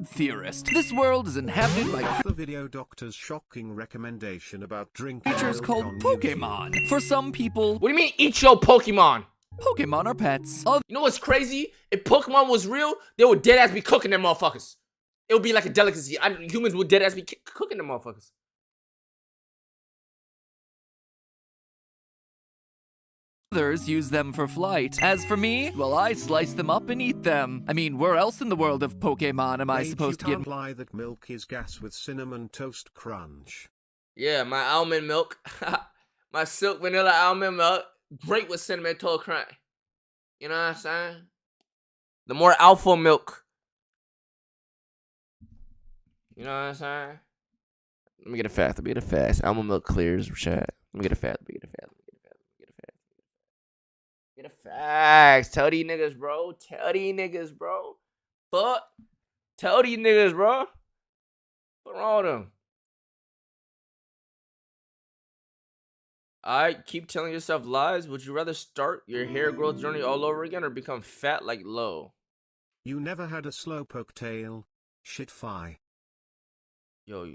food theorist. This world is inhabited by The video doctor's shocking recommendation about drinking creatures milk called on Pokemon. For some people, What do you mean eat your Pokemon? Pokemon are pets. You know what's crazy? If Pokemon was real, they would dead ass be cooking them motherfuckers. It would be like a delicacy. Humans would dead ass be cooking them motherfuckers. Others use them for flight. As for me, well, I slice them up and eat them. I mean, where else in the world of Pokemon am I supposed to get? Lie that milk is gas with cinnamon toast crunch. Yeah, my almond milk. My silk vanilla almond milk. Great with cinnamon toast crunch. You know what I'm saying? The more alpha milk. You know what I'm saying? Let me get a fact. Let me get a fast. Almond milk clears, Rashad. Let me get a fact. Let me get a fact. Get a facts. Tell these niggas, bro. Tell these niggas, bro. Fuck. Tell these niggas, bro. What's wrong with them? Alright, keep telling yourself lies. Would you rather start your hair growth journey all over again or become fat like Lo? You never had a slowpoke tail? Shit fi. Yo.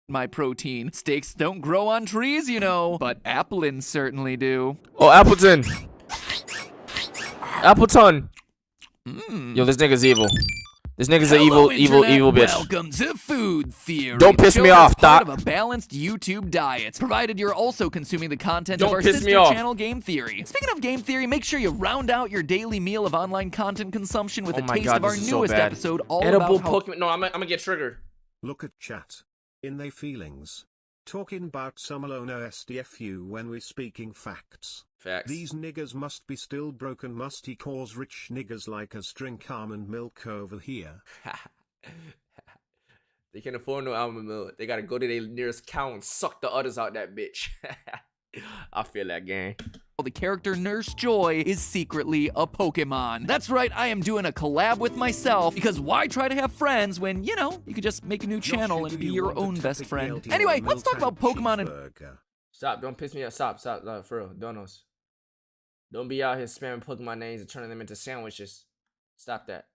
My protein. Steaks don't grow on trees, you know, but applins certainly do. Oh, Appleton. Appleton. Yo, this nigga's evil. This nigga's an evil bitch. Welcome to Food Theory. Don't piss me off, part Doc. of a balanced YouTube diet, provided you're also consuming the content of Don't our piss sister me off. channel, Game Theory. Speaking of Game Theory, make sure you round out your daily meal of online content consumption with Oh a my taste God, of our this is so newest bad. episode, all Edible about how Pokemon. No, I'm gonna get triggered. Look at chat. In they feelings. Talking about some alone SDFU when we speaking facts. Facts. These niggas must be still broken musty cause rich niggas like us drink almond milk over here. They can't afford no almond milk. They gotta go to their nearest cow and suck the udders out that bitch. I feel that, gang. the character Nurse Joy is secretly a Pokemon. That's right, I am doing a collab with myself, because why try to have friends when, you know, you could just make a new channel and be your own best friend. Anyway, let's talk about Pokemon and... Stop, don't piss me off. Stop, for real, donos. Don't be out here spamming Pokemon names and turning them into sandwiches. Stop that.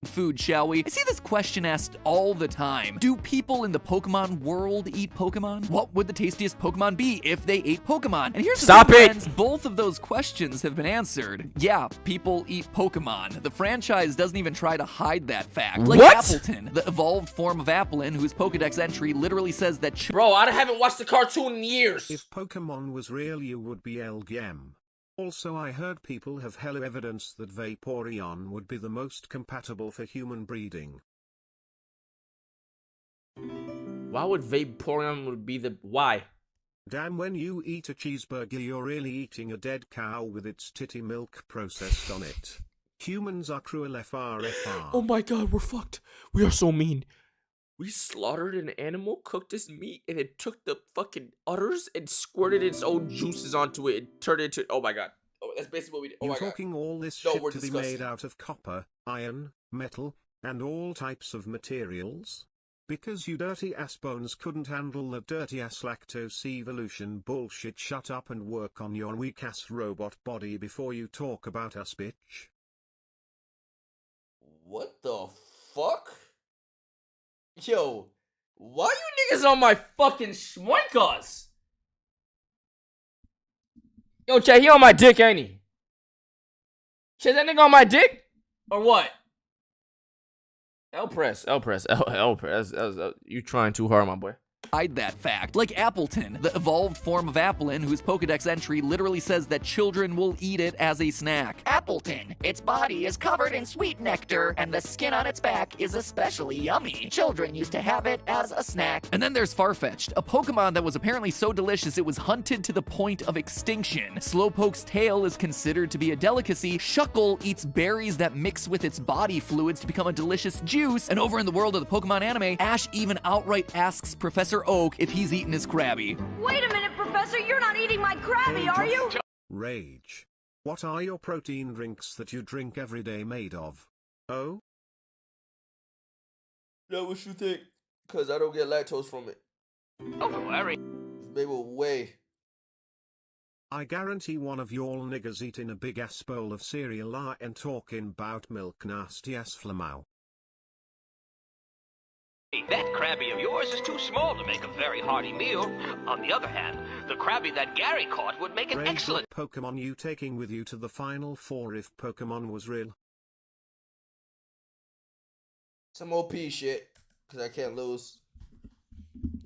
Food, shall we? I see this question asked all the time. Do people in the Pokemon world eat Pokemon? What would the tastiest Pokemon be if they ate Pokemon? And here's the Stop thing, it! friends, both of those questions have been answered. Yeah, people eat Pokemon. The franchise doesn't even try to hide that fact. Like What? Appleton, the evolved form of Applin, whose Pokedex entry literally says that Bro, I haven't watched the cartoon in years. If Pokemon was real, you would be LGM. Also, I heard people have hella evidence that Vaporeon would be the most compatible for human breeding. Why would Vaporeon be the... Why? Damn, when you eat a cheeseburger, you're really eating a dead cow with its titty milk processed on it. Humans are cruel FRFR. Oh my god, we're fucked. We are so mean. We slaughtered an animal, cooked its meat, and it took the fucking udders and squirted its own juices onto it and turned it into... Oh my god. Oh, that's basically what we did. Oh You're my god. talking all this No, shit we're to disgusting. be made out of copper, iron, metal, and all types of materials? Because you dirty ass bones couldn't handle the dirty ass lactose evolution bullshit. Shut up and work on your weak ass robot body before you talk about us, bitch. What the fuck? Yo, why you niggas on my fucking schmoinkers? Yo, Chad, he on my dick, ain't he? Chad, that nigga on my dick? Or what? L press. You trying too hard, my boy. hide that fact. Like Appleton, the evolved form of Applin, whose Pokedex entry literally says that children will eat it as a snack. Appleton. Its body is covered in sweet nectar, and the skin on its back is especially yummy. Children used to have it as a snack. And then there's Farfetch'd, a Pokemon that was apparently so delicious it was hunted to the point of extinction. Slowpoke's tail is considered to be a delicacy. Shuckle eats berries that mix with its body fluids to become a delicious juice. And over in the world of the Pokemon anime, Ash even outright asks Professor Oak if he's eaten his Krabby. Wait a minute, Professor, you're not eating my Krabby, are you? Rage. What are your protein drinks that you drink every day made of? Oh? Know what you think? Cause I don't get lactose from it. Don't worry. Maybe way. I guarantee one of y'all niggas eating a big ass bowl of cereal and talking about milk nasty ass flamau. That Krabby of yours is too small to make a very hearty meal. On the other hand, the Krabby that Gary caught would make an Rage, excellent what Pokemon you taking with you to the Final Four if Pokemon was real? Some OP shit, because I can't lose.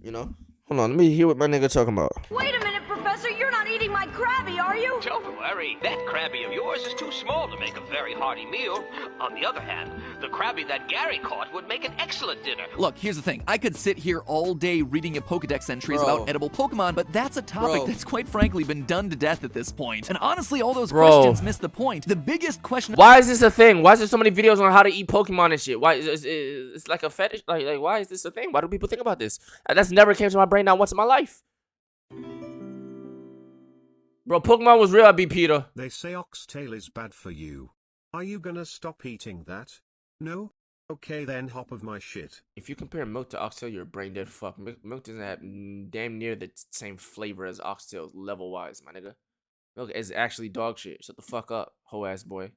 You know? Hold on, let me hear what my nigga talking about. Wait a minute, Professor. You're not eating my Krabby, are you? Don't worry, that Krabby of yours is too small to make a very hearty meal. On the other hand, the Krabby that Gary caught would make an excellent dinner. Look, here's the thing. I could sit here all day reading a Pokedex entries about edible Pokemon, but that's a topic that's quite frankly been done to death at this point. And honestly, all those questions miss the point. The biggest question— why is this a thing? Why is there so many videos on how to eat Pokemon and shit? Why is it's like a fetish? Like why is this a thing? Why do people think about this? That's never came to my brain not once in my life. Bro, Pokemon was real, I'd be Peter. They say oxtail is bad for you. Are you gonna stop eating that? No? Okay then, hop of my shit. If you compare milk to oxtail, you're a brain dead fuck. Milk doesn't have damn near the same flavor as oxtail level wise, my nigga. Milk is actually dog shit. Shut the fuck up, hoe ass boy.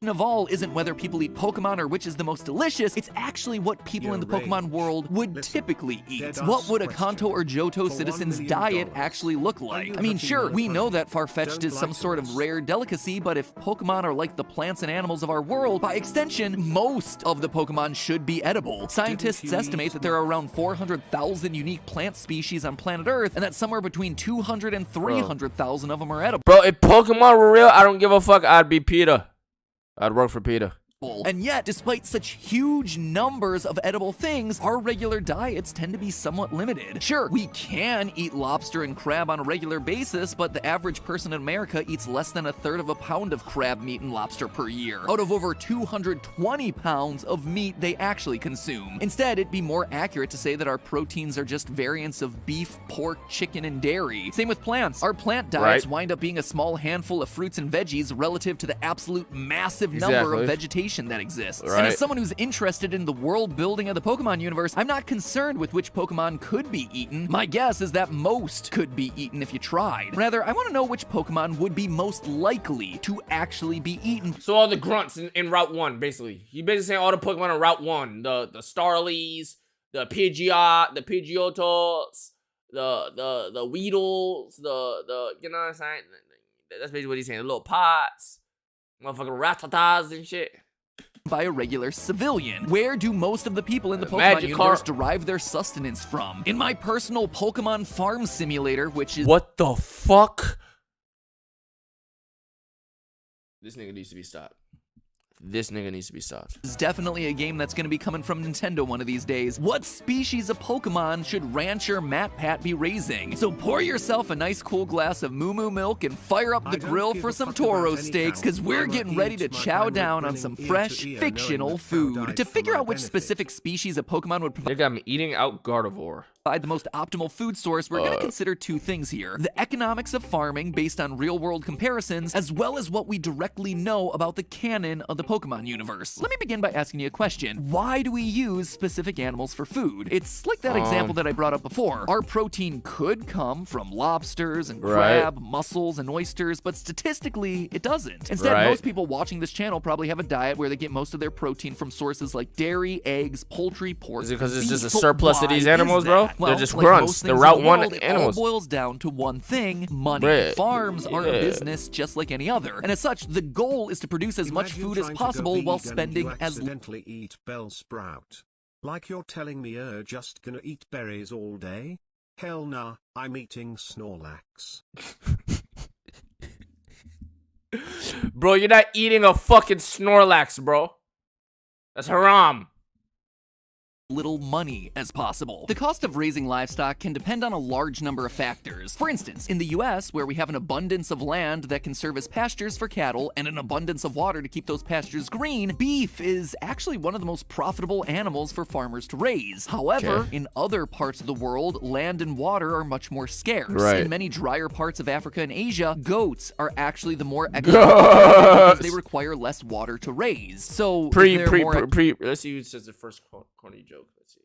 of all isn't whether people eat Pokemon or which is the most delicious, it's actually what people in the Pokemon world would typically eat. What would a Kanto or Johto citizen's diet actually look like? I mean, sure, we know that Farfetch'd is some sort of rare delicacy, but if Pokemon are like the plants and animals of our world, by extension, most of the Pokemon should be edible. Scientists estimate that there are around 400,000 unique plant species on planet Earth, and that somewhere between 200 and 300,000 of them are edible. Bro, if Pokemon were real, I don't give a fuck. I'd be Peter. I'd work for Peter. And yet, despite such huge numbers of edible things, our regular diets tend to be somewhat limited. Sure, we can eat lobster and crab on a regular basis, but the average person in America eats less than 1/3 of a pound of crab meat and lobster per year, out of over 220 pounds of meat they actually consume. Instead, it'd be more accurate to say that our proteins are just variants of beef, pork, chicken, and dairy. Same with plants. Our plant diets wind up being a small handful of fruits and veggies relative to the absolute massive number of vegetation that exists. And as someone who's interested in the world building of the Pokemon universe, I'm not concerned with which Pokemon could be eaten. My guess is that most could be eaten if you tried. Rather, I want to know which Pokemon would be most likely to actually be eaten. So all the grunts in Route 1, basically. You basically saying all the Pokemon in Route 1. The Starlies, the Pidgeot, the Pidgeotos, the Weedles, the you know what I'm saying? That's basically what he's saying. The little pots, motherfucking Rattatas and shit. By a regular civilian. Where do most of the people in the Pokemon universe derive their sustenance from? In my personal Pokemon farm simulator, which is— What the fuck? This nigga needs to be stopped. This nigga needs to be stopped. It's definitely a game that's going to be coming from Nintendo one of these days. What species of Pokemon should Rancher Matt Pat be raising? So pour yourself a nice cool glass of Moo Moo milk and fire up the grill for some Toro steaks, because we're getting ready to chow down on some fresh, fictional food. To figure out which specific species of Pokemon would provide— I'm eating out Gardevoir. the most optimal food source, we're going to consider two things here. The economics of farming based on real-world comparisons, as well as what we directly know about the canon of the Pokemon universe. Let me begin by asking you a question. Why do we use specific animals for food? It's like that example that I brought up before. Our protein could come from lobsters and crab, mussels, and oysters, but statistically, it doesn't. Instead, most people watching this channel probably have a diet where they get most of their protein from sources like dairy, eggs, poultry, pork. Is it because it's just a surplus of these animals, bro? Well, they're just like grunts. They're Route 1 world, animals. It all boils down to one thing: money. Farms are a business just like any other. And as such, the goal is to produce as much food as possible while spending as— accidentally eat Bellsprout. Like you're telling me you're just gonna eat berries all day? Hell nah, I'm eating Snorlax. Bro, you're not eating a fucking Snorlax, bro. That's haram. little money as possible. The cost of raising livestock can depend on a large number of factors. For instance, in the US, where we have an abundance of land that can serve as pastures for cattle and an abundance of water to keep those pastures green, beef is actually one of the most profitable animals for farmers to raise. However, in other parts of the world, land and water are much more scarce. In many drier parts of Africa and Asia, goats are actually the more economic because they require less water to raise. So let's see who says the first corny joke. Let's see.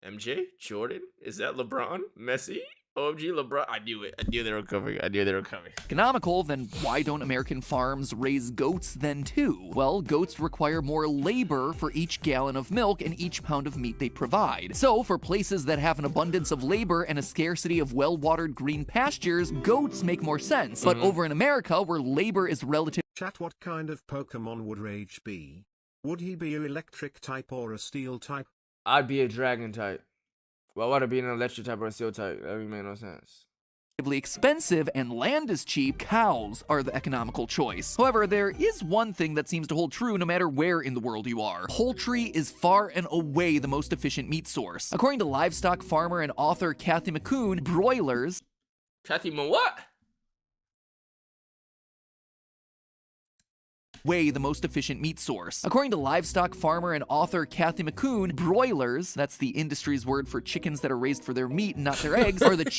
MJ? Jordan? Is that LeBron? Messi? OMG LeBron. I knew it. I knew they were coming. I knew they were coming. Economical, then why don't American farms raise goats then too? Well, goats require more labor for each gallon of milk and each pound of meat they provide. So, for places that have an abundance of labor and a scarcity of well-watered green pastures, goats make more sense. But over in America, where labor is relative. Chat, what kind of Pokemon would Rage be? Would he be an electric type or a steel type? I'd be a dragon type. Well, why would I be an electric type or a steel type? That would make no sense. Expensive and land is cheap, cows are the economical choice. However, there is one thing that seems to hold true no matter where in the world you are. Poultry is far and away the most efficient meat source. According to livestock farmer and author Kathy McCoon, broilers... Kathy what? Way the most efficient meat source. According to livestock farmer and author Kathy McCoon, broilers, that's the industry's word for chickens that are raised for their meat and not their eggs, are the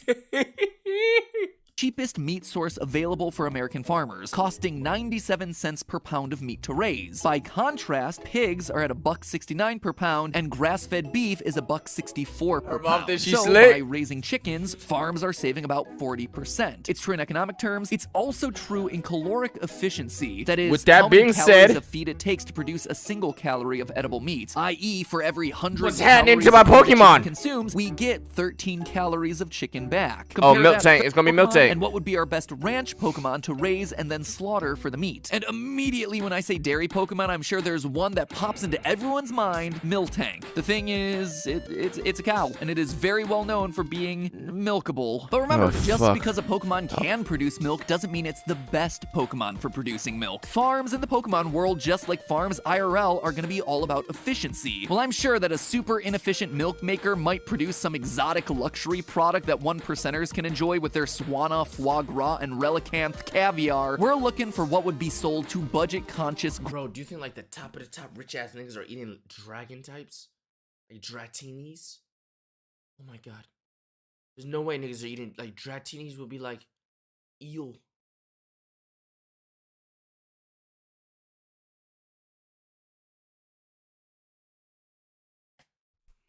cheapest meat source available for American farmers, costing 97 cents per pound of meat to raise. By contrast, pigs are at $1.69 per pound, and grass-fed beef is $1.64 per pound. So, by raising chickens, farms are saving about 40%. It's true in economic terms. It's also true in caloric efficiency. That is, with that how many being calories said, of feed it takes to produce a single calorie of edible meat. I.e., for every 100 what's calories happening to my Pokemon consumes, we get 13 calories of chicken back. Oh, Compare Milk that Tank. to It's gonna be Milk Tank. and what would be our best ranch Pokemon to raise and then slaughter for the meat. And immediately when I say dairy Pokemon, I'm sure there's one that pops into everyone's mind, Miltank. The thing is, it's a cow, and it is very well known for being milkable. But remember, just because a Pokemon can produce milk doesn't mean it's the best Pokemon for producing milk. Farms in the Pokemon world, just like farms IRL, are gonna be all about efficiency. Well, I'm sure that a super inefficient milk maker might produce some exotic luxury product that 1%ers can enjoy with their Swana, foie gras, and relicanth caviar. We're looking for what would be sold to budget-conscious. Bro, do you think like the top of the top rich-ass niggas are eating dragon types? Like Dratinis? Oh my god. There's no way niggas are eating, like Dratinis would be like eel.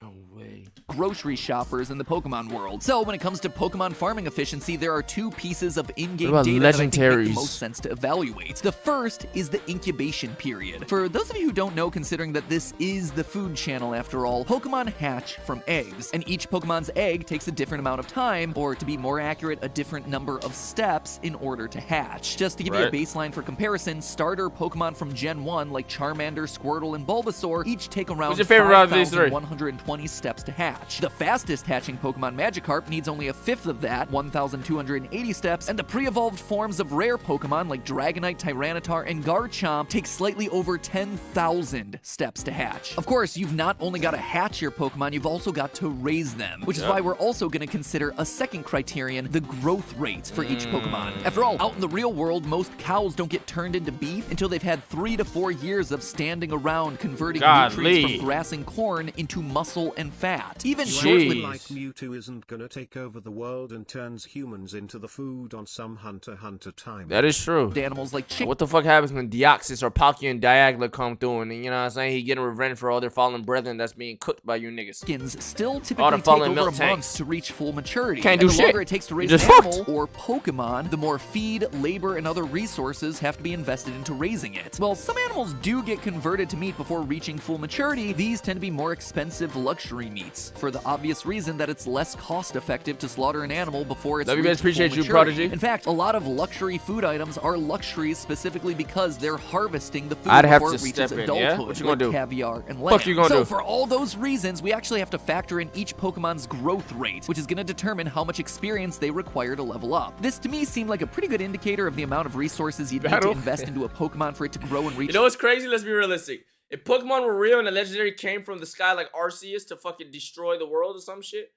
No way. Grocery shoppers in the Pokemon world. So when it comes to Pokemon farming efficiency, there are two pieces of in-game data that I think make the most sense to evaluate. The first is the incubation period. For those of you who don't know, considering that this is the food channel after all, Pokemon hatch from eggs, and each Pokemon's egg takes a different amount of time, or to be more accurate, a different number of steps in order to hatch. Just to give you a baseline for comparison, starter Pokemon from Gen 1 like Charmander, Squirtle, and Bulbasaur each take around 5,120 steps to hatch. The fastest hatching Pokemon Magikarp needs only a fifth of that, 1,280 steps, and the pre-evolved forms of rare Pokemon like Dragonite, Tyranitar, and Garchomp take slightly over 10,000 steps to hatch. Of course, you've not only got to hatch your Pokemon, you've also got to raise them, which is why we're also going to consider a second criterion, the growth rate for each Pokemon. After all, out in the real world, most cows don't get turned into beef until they've had 3 to 4 years of standing around converting nutrients from grass and corn into muscle and fat. Even shortly, like Mewtwo isn't gonna take over the world and turns humans into the food on some Hunter x Hunter time. That is true. Animals like chickens. What the fuck happens when Deoxys or Palkia and Dialga come through and, you know what I'm saying, he getting revenge for all their fallen brethren that's being cooked by you niggas. Still typically take over a month to reach full maturity. Can't do the shit. longer it takes to raise an animal or Pokemon, the more feed, labor, and other resources have to be invested into raising it. Well, some animals do get converted to meat before reaching full maturity. These tend to be more expensive luxury meats, for the obvious reason that it's less cost-effective to slaughter an animal before it's reached full maturity. Prodigy. In fact, a lot of luxury food items are luxuries specifically because they're harvesting the food before it reaches adulthood, like caviar and lamb. So for all those reasons, we actually have to factor in each Pokemon's growth rate, which is going to determine how much experience they require to level up. This to me seemed like a pretty good indicator of the amount of resources you'd need to invest into a Pokemon for it to grow and reach. You know what's crazy? Let's be realistic. If Pokemon were real and a legendary came from the sky like Arceus to fucking destroy the world or some shit,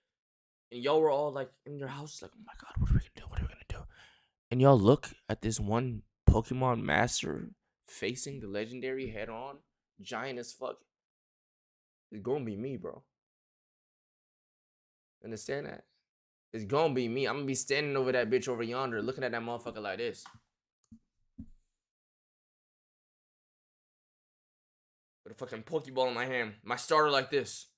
and y'all were all like in your house like, oh my god, what are we gonna do? What are we gonna do? And y'all look at this one Pokemon master facing the legendary head on, giant as fuck. It's gonna be me, bro. Understand that? It's gonna be me. I'm gonna be standing over that bitch over yonder looking at that motherfucker like this. With a fucking Pokeball in my hand. My starter like this.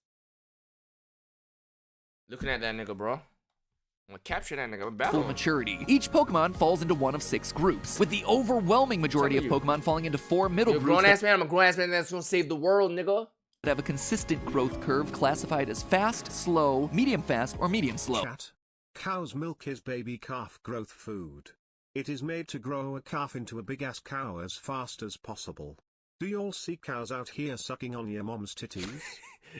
Looking at that nigga, bro. I'm gonna capture that nigga. full Battle. maturity. Each Pokemon falls into one of 6 groups, with the overwhelming majority of Pokemon falling into 4 middle You're a groups grown-ass man. I'm a grown-ass man that's gonna save the world, nigga. that have a consistent growth curve classified as fast, slow, medium fast, or medium slow. Chat. Cow's milk is baby calf growth food. It is made to grow a calf into a big-ass cow as fast as possible. Do y'all see cows out here sucking on your mom's titties?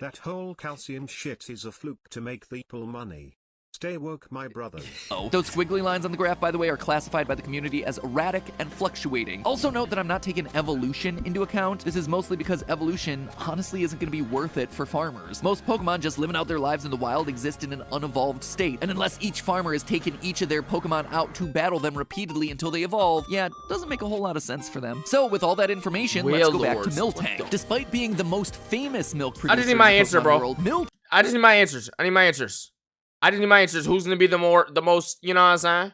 That whole calcium shit is a fluke to make people money. Stay woke, my brothers. Those squiggly lines on the graph, by the way, are classified by the community as erratic and fluctuating. Also note that I'm not taking evolution into account. This is mostly because evolution honestly isn't going to be worth it for farmers. Most Pokemon just living out their lives in the wild exist in an unevolved state, and unless each farmer has taken each of their Pokemon out to battle them repeatedly until they evolve, yeah, it doesn't make a whole lot of sense for them. So with all that information, let's go back to Miltank. Despite being the most famous milk producer I just need my in the answer, Pokemon bro. world, Miltank I just need my answers. I need my answers. I just need my answers. Who's gonna be the most, you know what I'm saying?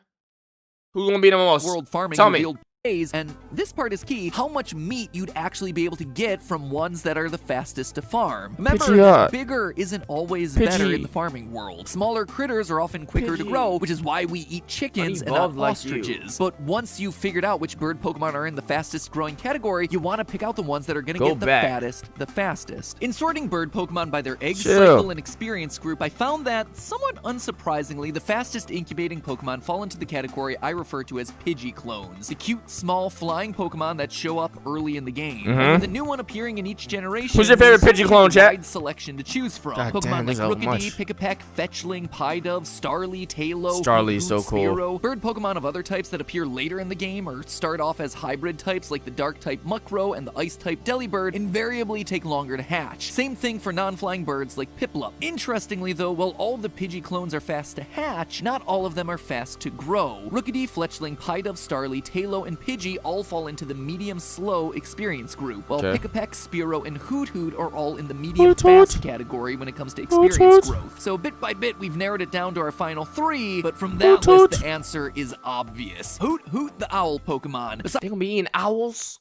Who's gonna be the most? world farming Tell me. revealed days, and this part is key, how much meat you'd actually be able to get from ones that are the fastest to farm. Remember Pidgey that up. bigger isn't always better Pidgey. in the farming world. Smaller critters are often quicker to Pidgey. grow, which is why we eat chickens and not Unevolved like you. ostriches. But once you've figured out which bird Pokemon are in the fastest growing category, you want to pick out the ones that are going to Go get the back. fattest, the fastest. In sorting bird Pokemon by their egg Chill. cycle and experience group, I found that, somewhat unsurprisingly, the fastest incubating Pokemon fall into the category I refer to as Pidgey clones. The cute, small, flying Pokemon that show up early in the game. And with a new one appearing in each generation, Who's your favorite there's Pidgey such a clone, chat? wide selection to choose from. God Pokemon damn, like there's so Rookidee, much. Pick-a-Peck, Fetchling, Pidove, Starly, Tailo, Starly's Hoot, so cool. Spearow. Bird Pokemon of other types that appear later in the game or start off as hybrid types like the Dark-type Muckrow and the Ice-type Delibird invariably take longer to hatch. Same thing for non-flying birds like Piplup. Interestingly though, while all the Pidgey clones are fast to hatch, not all of them are fast to grow. Rookidee, Fletchling, Pidove, Starly, Tailo, and Pidgey all fall into the medium-slow experience group, while Okay. Pick-a-Peck, Spearow, and Hoot Hoot are all in the medium-fast category when it comes to experience growth. So bit by bit, we've narrowed it down to our final 3, but from that list, the answer is obvious. Hoot Hoot, the owl Pokemon. They gonna be eating owls?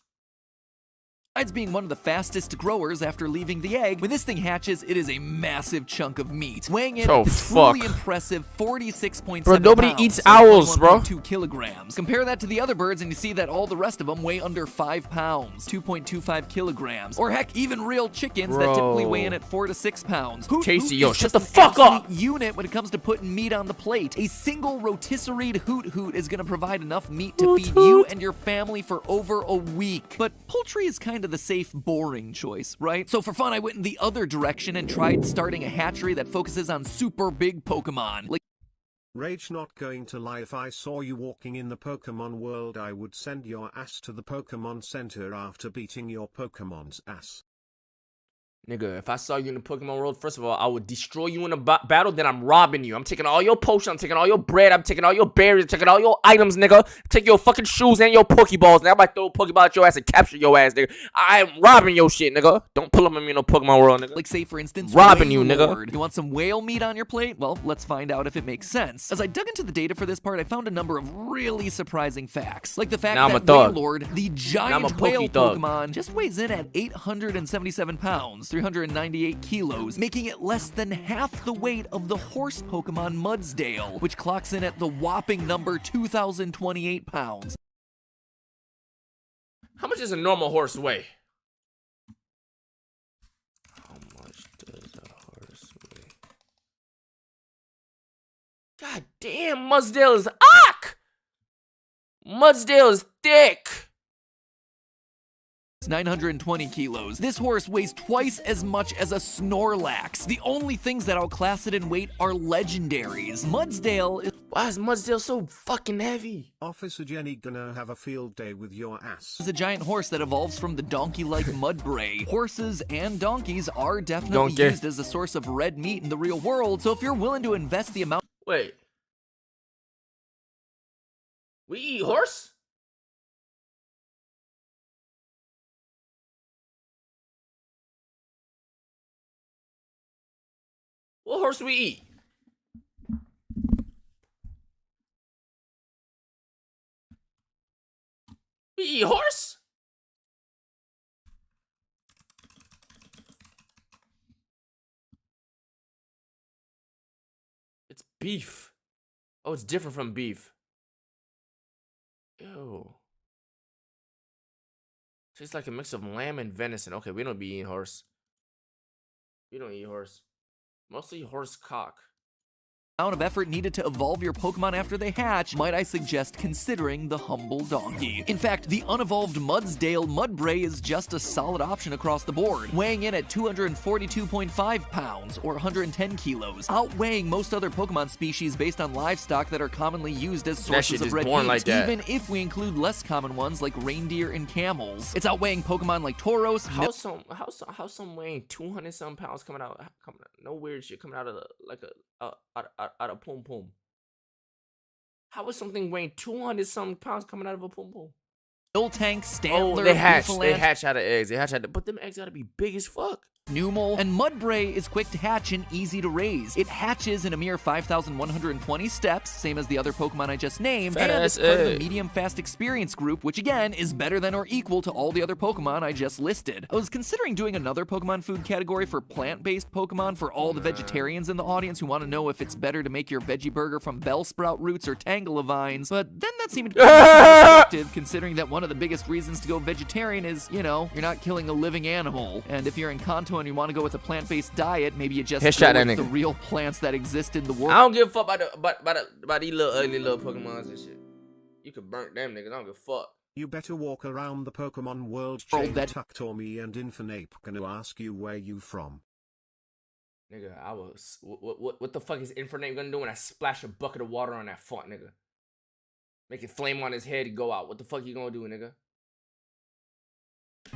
Besides being one of the fastest growers after leaving the egg, when this thing hatches, it is a massive chunk of meat, weighing in Oh, at the truly fuck. impressive 46.7 Bro, nobody pounds, eats or owls, bro. 1.2 kilograms. Compare that to the other birds, and you see that all the rest of them weigh under 5 pounds, 2.25 kilograms. Or heck, even real chickens that typically weigh in at 4 to 6 pounds. Hoot Chasey, Hoot yo, is shut just the an fuck up. absolute unit when it comes to putting meat on the plate. A single rotisserie'd Hoot Hoot is gonna provide enough meat to feed you and your family for over a week. But poultry is kind of the safe, boring choice, right? So for fun, I went in the other direction and tried starting a hatchery that focuses on super big Pokemon. Like Rage, not going to lie, if I saw you walking in the Pokemon world I would send your ass to the Pokemon Center after beating your Pokemon's ass. Nigga, if I saw you in the Pokemon world, first of all, I would destroy you in a battle, then I'm robbing you. I'm taking all your potions, I'm taking all your bread, I'm taking all your berries, I'm taking all your items, nigga. Take your fucking shoes and your Pokeballs, nigga. I might throw a Pokeball at your ass and capture your ass, nigga. I am robbing your shit, nigga. Don't pull up on me in no Pokemon world, nigga. say for instance, Robbing you, nigga. Wailord. You want some whale meat on your plate? Well, let's find out if it makes sense. As I dug into the data for this part, I found a number of really surprising facts. Like the fact Now I'm that a thug. Wailord, the Now I'm a giant whale Poke thug. Pokemon, just weighs in at 877 pounds, 398 kilos, making it less than half the weight of the horse Pokemon Mudsdale, which clocks in at the whopping number 2,028 pounds. How much does a normal horse weigh? How much does a horse weigh? God damn, Mudsdale is Mudsdale is thick. It's 920 kilos. This horse weighs twice as much as a Snorlax. The only things that outclass it in weight are legendaries. Mudsdale is Why is Mudsdale so fucking heavy? Officer Jenny gonna have a field day with your ass. a giant horse that evolves from the donkey-like Mudbray. Horses and donkeys are definitely Donkey. used as a source of red meat in the real world, so if you're willing to invest the amount Wait. We eat horse? What horse we eat? We eat horse? It's beef. Oh, it's different from beef. Ew. Tastes like a mix of lamb and venison. Okay, we don't be eating horse. We don't eat horse. Mostly horse cock. Amount of effort needed to evolve your Pokemon after they hatch, might I suggest considering the humble donkey. In fact, the unevolved Mudsdale Mudbray is just a solid option across the board, weighing in at 242.5 pounds or 110 kilos, outweighing most other Pokemon species based on livestock that are commonly used as sources of red meat, like even if we include less common ones like reindeer and camels. It's outweighing Pokemon like Tauros. How some weighing 200 some pounds coming out, no weird shit coming out of out of pom pom. How is something weighing 200 some pounds coming out of a pom pom? Tank, Stantler, they hatch out of eggs. But them eggs gotta be big as fuck. Numel, and Mudbray is quick to hatch and easy to raise. It hatches in a mere 5,120 steps, same as the other Pokemon I just named, and it's part of the medium-fast experience group, which again is better than or equal to all the other Pokemon I just listed. I was considering doing another Pokemon food category for plant-based Pokemon for all the vegetarians in the audience who want to know if it's better to make your veggie burger from Bellsprout roots or Tangela vines, but then that seemed effective considering that one of the biggest reasons to go vegetarian is, you know, you're not killing a living animal, and if you're in Kanto and you want to go with a plant-based diet, maybe you just go with the real plants that exist in the world. I don't give a fuck about these little ugly little Pokemons and shit. You could burn them niggas. I don't give a fuck. You better walk around the Pokemon world chain Tucktormy and Infernape gonna ask you where you from. Nigga, I was what the fuck is Infernape gonna do when I splash a bucket of water on that fuck nigga? Make it flame on his head and go out. What the fuck you gonna do, nigga?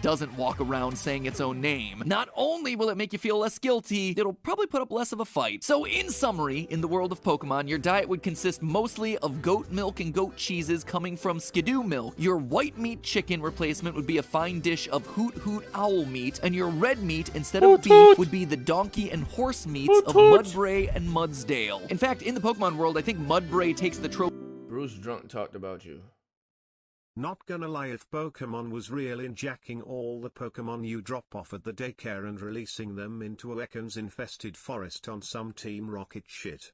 Doesn't walk around saying its own name. Not only will it make you feel less guilty, it'll probably put up less of a fight. So in summary, in the world of Pokemon, your diet would consist mostly of goat milk and goat cheeses coming from Skidoo milk. Your white meat chicken replacement would be a fine dish of Hoot Hoot owl meat, and your red meat instead of beef would be the donkey and horse meats of Mudbray and Mudsdale. In fact, in the Pokemon world, I think Mudbray takes the trophy. Bruce Drunk talked about you. Not gonna lie, if Pokemon was real, in jacking all the Pokemon you drop off at the daycare and releasing them into a Ekans infested forest on some Team Rocket shit.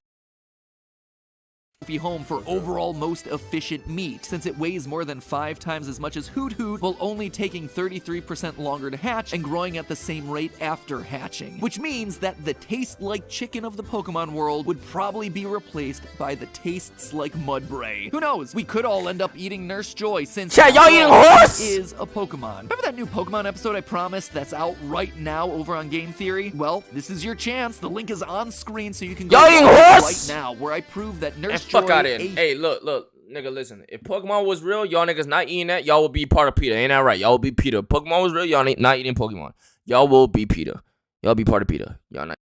Home for overall most efficient meat, since it weighs more than 5 times as much as Hoot Hoot, while only taking 33% longer to hatch and growing at the same rate after hatching. Which means that the taste-like chicken of the Pokemon world would probably be replaced by the tastes-like Mudbray. Who knows? We could all end up eating Nurse Joy, since y'all eating horse is a Pokemon. Remember that new Pokemon episode I promised that's out right now over on Game Theory? Well, this is your chance. The link is on screen so you can go right now, where I prove that Nurse Joy fuck out of here. Hey, look, nigga, listen. If Pokemon was real, y'all niggas not eating that, y'all will be part of PETA. Ain't that right? Y'all will be PETA. If Pokemon was real, y'all not eating Pokemon. Y'all will be PETA. Y'all be part of PETA. Y'all not.